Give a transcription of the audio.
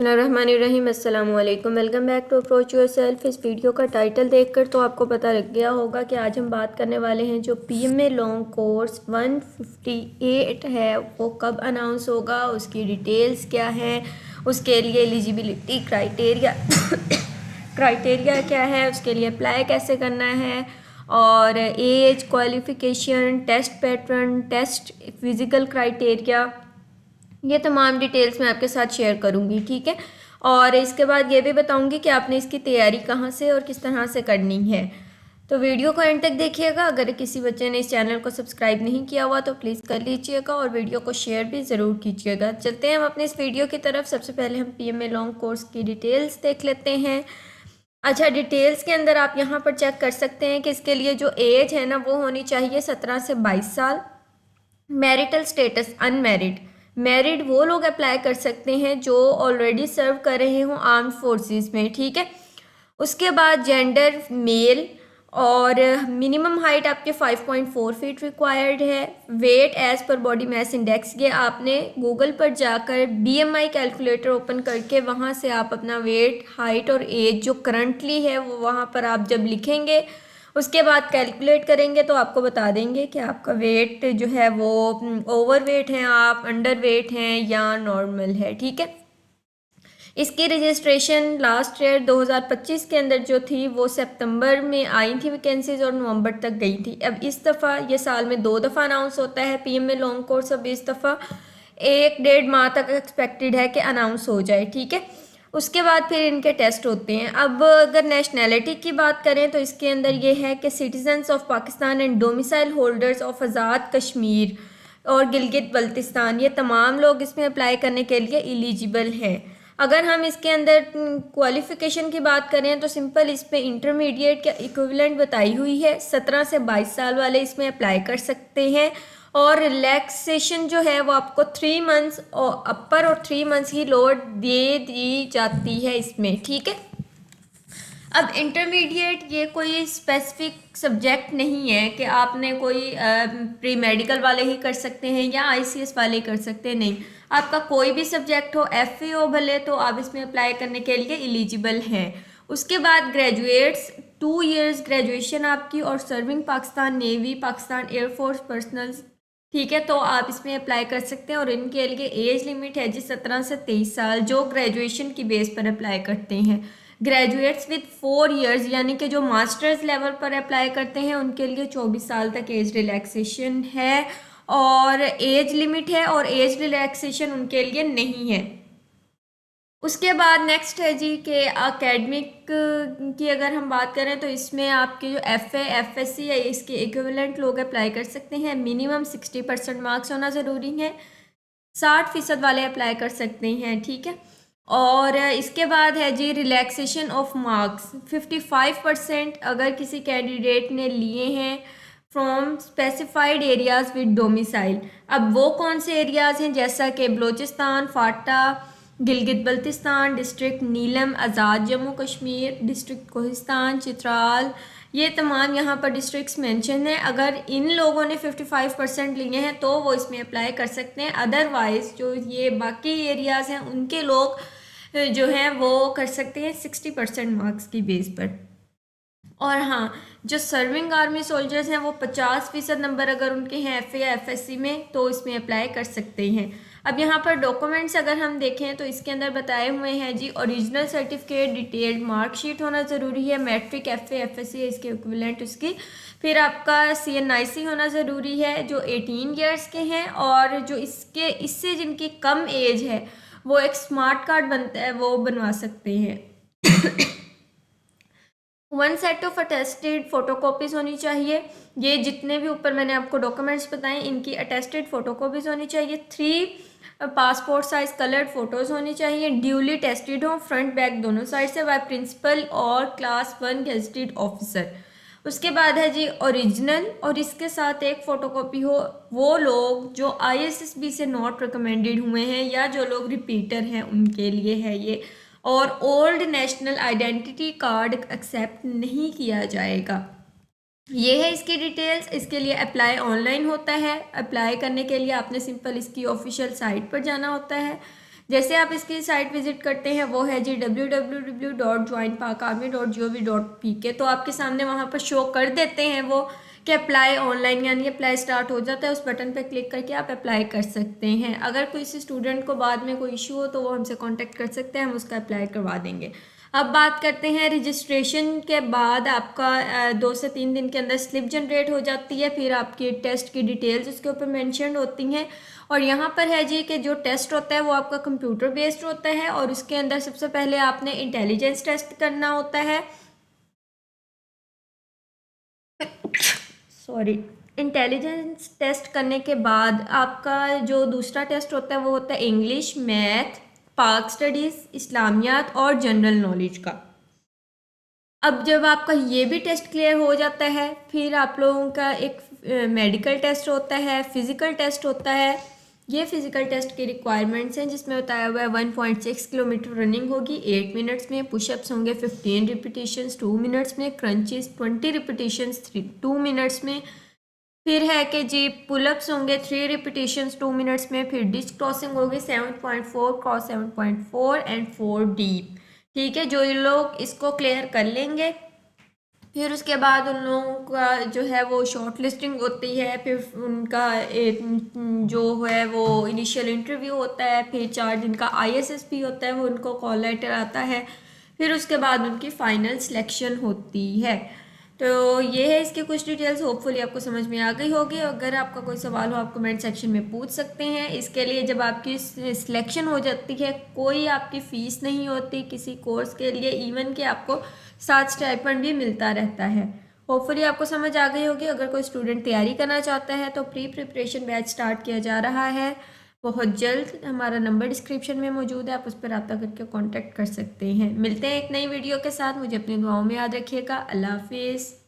बिस्मिल्लाहिर्रहमानिर्रहीम। अस्सलाम वालेकुम। Welcome back to Approach Yourself. इस वीडियो का टाइटल देखकर तो आपको पता लग गया होगा कि आज हम बात करने वाले हैं जो पीएमए लॉन्ग कोर्स 158 है वो कब अनाउंस होगा, उसकी डिटेल्स क्या हैं, उसके लिए एलिजिबिलिटी क्राइटेरिया क्राइटेरिया क्या है, उसके लिए अप्लाई कैसे करना है और age, qualification, test pattern, test physical criteria, ये तमाम डिटेल्स मैं आपके साथ शेयर करूँगी। ठीक है। और इसके बाद ये भी बताऊँगी कि आपने इसकी तैयारी कहाँ से और किस तरह से करनी है। तो वीडियो को एंड तक देखिएगा। अगर किसी बच्चे ने इस चैनल को सब्सक्राइब नहीं किया हुआ तो प्लीज़ कर लीजिएगा और वीडियो को शेयर भी ज़रूर कीजिएगा। चलते हैं हम अपने इस वीडियो की तरफ। सबसे पहले हम पीएमए लॉन्ग कोर्स की डिटेल्स देख लेते हैं। अच्छा, डिटेल्स के अंदर आप यहाँ पर चेक कर सकते हैं कि इसके लिए जो एज है ना वो होनी चाहिए 17 से 22 साल। Marital status unmarried. मैरिड वो लोग अप्लाई कर सकते हैं जो ऑलरेडी सर्व कर रहे हों आर्म्ड फोर्सेस में। ठीक है। उसके बाद जेंडर मेल और मिनिमम हाइट आपके 5.4 फीट रिक्वायर्ड है। वेट एज पर बॉडी मास इंडेक्स, ये आपने गूगल पर जाकर बीएमआई कैलकुलेटर ओपन करके वहाँ से आप अपना वेट, हाइट और एज जो करंटली है वो वहाँ पर आप जब लिखेंगे उसके बाद कैलकुलेट करेंगे तो आपको बता देंगे कि आपका वेट जो है वो ओवर वेट है, आप अंडर वेट हैं या नॉर्मल है। ठीक है। इसकी रजिस्ट्रेशन लास्ट ईयर 2025 के अंदर जो थी वो सितंबर में आई थी वैकेंसीज और नवंबर तक गई थी। अब इस दफ़ा ये साल में 2 दफ़ा अनाउंस होता है पीएमए लॉन्ग कोर्स। अब इस दफ़ा 1-1.5 माह तक एक्सपेक्टेड है कि अनाउंस हो जाए। ठीक है। उसके बाद फिर इनके टेस्ट होते हैं। अब अगर नेशनैलिटी की बात करें तो इसके अंदर ये है कि citizens of Pakistan and domicile holders of Azad Kashmir और गिलगित बल्तिस्तान, ये तमाम लोग इसमें अप्लाई करने के लिए एलिजिबल हैं। अगर हम इसके अंदर क्वालिफ़िकेशन की बात करें तो सिंपल इस पर इंटरमीडिएट का इक्विवेलेंट बताई हुई है। 17 से 22 साल वाले इसमें अप्लाई कर सकते हैं और रिलैक्सेशन जो है वो आपको 3 मंथ्स और अपर और 3 मंथ्स की लोअर दे दी जाती है इसमें। ठीक है। अब इंटरमीडिएट ये कोई स्पेसिफिक सब्जेक्ट नहीं है कि आपने कोई प्री मेडिकल वाले ही कर सकते हैं या आईसीएस वाले ही कर सकते हैं, नहीं। आपका कोई भी सब्जेक्ट हो, एफए हो भले, तो आप इसमें अप्लाई करने के लिए एलिजिबल हैं। उसके बाद ग्रेजुएट्स 2 इयर्स ग्रेजुएशन आपकी और serving Pakistan navy, Pakistan air force personal, ठीक है, तो आप इसमें अप्लाई कर सकते हैं। और इनके लिए एज लिमिट है जी 17 से 23 साल जो ग्रेजुएशन की बेस पर अप्लाई करते हैं। ग्रेजुएट्स विद 4 इयर्स यानी कि जो मास्टर्स लेवल पर अप्लाई करते हैं उनके लिए 24 साल तक एज रिलैक्सेशन है और एज लिमिट है और एज रिलैक्सेशन उनके लिए नहीं है। उसके बाद नेक्स्ट है जी कि एकेडमिक की अगर हम बात करें तो इसमें आपके जो एफए, एफएससी है इसके इक्विवेलेंट लोग अप्लाई कर सकते हैं। मिनिमम 60% मार्क्स होना ज़रूरी है। 60% वाले अप्लाई कर सकते हैं। ठीक है। और इसके बाद है जी रिलैक्सेशन ऑफ मार्क्स 55% अगर किसी कैंडिडेट ने लिए हैं from specified areas with domicile. अब वो कौन से एरियाज़ हैं, जैसा कि बलोचिस्तान, फाटा, गिलगित बल्तिस्तान, डिस्ट्रिक्ट नीलम आज़ाद जम्मू कश्मीर, डिस्ट्रिक्ट कोहिस्तान, चित्राल, ये तमाम यहाँ पर डिस्ट्रिक्ट्स मेंशन हैं। अगर इन लोगों ने 55% लिए हैं तो वो इसमें अप्लाई कर सकते हैं। अदरवाइज़ जो ये बाकी एरियाज़ हैं उनके लोग जो हैं वो कर सकते हैं 60% मार्क्स की बेस पर। और हाँ, जो सर्विंग आर्मी सोल्जर्स हैं वो 50% नंबर अगर उनके हैं एफ या एफएससी में तो इसमें अप्लाई कर सकते हैं। अब यहाँ पर डॉक्यूमेंट्स अगर हम देखें तो इसके अंदर बताए हुए हैं जी ओरिजिनल सर्टिफिकेट, डिटेल्ड मार्कशीट होना ज़रूरी है, मैट्रिक, एफ एफएससी है इसके इक्विवेलेंट उसकी। फिर आपका सीएनआईसी होना ज़रूरी है जो 18 ईयर्स के हैं और जो इससे जिनकी कम एज है वो एक स्मार्ट कार्ड बनता है वो बनवा सकते हैं। 1 सेट ऑफ अटेस्टेड फोटोकॉपीज़ होनी चाहिए। ये जितने भी ऊपर मैंने आपको डॉक्यूमेंट्स बताए इनकी अटेस्टेड फोटोकॉपीज़ होनी चाहिए। 3 पासपोर्ट साइज कलर्ड फ़ोटोज़ होनी चाहिए, ड्यूली टेस्टेड हो फ्रंट बैक दोनों साइड से बाय प्रिंसिपल और क्लास 1 गेजेटेड ऑफिसर। उसके बाद है जी ओरिजिनल और इसके साथ एक फ़ोटोकॉपी हो वो लोग जो आईएसएसबी से नॉट रिकमेंडेड हुए हैं या जो लोग रिपीटर हैं उनके लिए है ये। और old national identity card accept नहीं किया जाएगा। ये है इसकी डिटेल्स। इसके लिए अप्लाई ऑनलाइन होता है। अप्लाई करने के लिए आपने सिंपल इसकी ऑफिशियल साइट पर जाना होता है जैसे आप इसकी साइट विजिट करते हैं वो है जी www.joinpakarmy.gov.pk। तो आपके सामने वहाँ पर शो कर देते हैं वो कि अप्लाई ऑनलाइन, यानी अप्लाई स्टार्ट हो जाता है। उस बटन पर क्लिक करके आप अप्लाई कर सकते हैं। अगर किसी स्टूडेंट को बाद में कोई इशू हो तो वो हमसे कांटेक्ट कर सकते हैं, हम उसका अप्लाई करवा देंगे। अब बात करते हैं रजिस्ट्रेशन के बाद आपका 2 से 3 दिन के अंदर स्लिप जनरेट हो जाती है। फिर आपकी टेस्ट की डिटेल्स उसके ऊपर मेंशन होती हैं। और यहाँ पर है जी कि जो टेस्ट होता है वो आपका कंप्यूटर बेस्ड होता है और उसके अंदर सबसे पहले आपने इंटेलिजेंस टेस्ट करना होता है। सॉरी। इंटेलिजेंस टेस्ट करने के बाद आपका जो दूसरा टेस्ट होता है वो होता है इंग्लिश, मैथ, पाक स्टडीज़, इस्लामियात और जनरल नॉलेज का। अब जब आपका ये भी टेस्ट क्लियर हो जाता है फिर आप लोगों का एक मेडिकल टेस्ट होता है, फिज़िकल टेस्ट होता है। ये फिज़िकल टेस्ट की रिक्वायरमेंट्स हैं जिसमें बताया हुआ है 1.6 किलोमीटर रनिंग होगी 8 मिनट्स में, पुशअप्स होंगे 15 रिपीटिशंस 2 मिनट्स में, क्रंचेस 20 रिपीटिशंस 2 मिनट्स में। फिर है कि जी पुलअप्स होंगे 3 रिपीटिशंस 2 मिनट्स में। फिर डिस्क क्रॉसिंग होगी 7.4 क्रॉस 7.4 एंड 4 डीप। ठीक है, जो ये लोग इसको क्लियर कर लेंगे फिर उसके बाद उन लोगों का जो है वो शॉर्ट लिस्टिंग होती है। फिर उनका एक जो है वो इनिशियल इंटरव्यू होता है। फिर 4 दिन का ISSP होता है, वो उनको कॉल लेटर आता है। फिर उसके बाद उनकी फ़ाइनल सिलेक्शन होती है। तो ये है इसकी कुछ डिटेल्स, होपफुली आपको समझ में आ गई होगी। अगर आपका कोई सवाल हो आप कमेंट सेक्शन में पूछ सकते हैं। इसके लिए जब आपकी सिलेक्शन हो जाती है कोई आपकी फ़ीस नहीं होती किसी कोर्स के लिए, इवन कि आपको साथ स्टाइपेंड भी मिलता रहता है। होपफुली आपको समझ आ गई होगी। अगर कोई स्टूडेंट तैयारी करना चाहता है तो प्रिपरेशन बैच स्टार्ट किया जा रहा है बहुत जल्द। हमारा नंबर डिस्क्रिप्शन में मौजूद है, आप उस पर रब्ता करके कांटेक्ट कर सकते हैं। मिलते हैं एक नई वीडियो के साथ। मुझे अपनी दुआओं में याद रखिएगा। अल्लाह हाफिज़।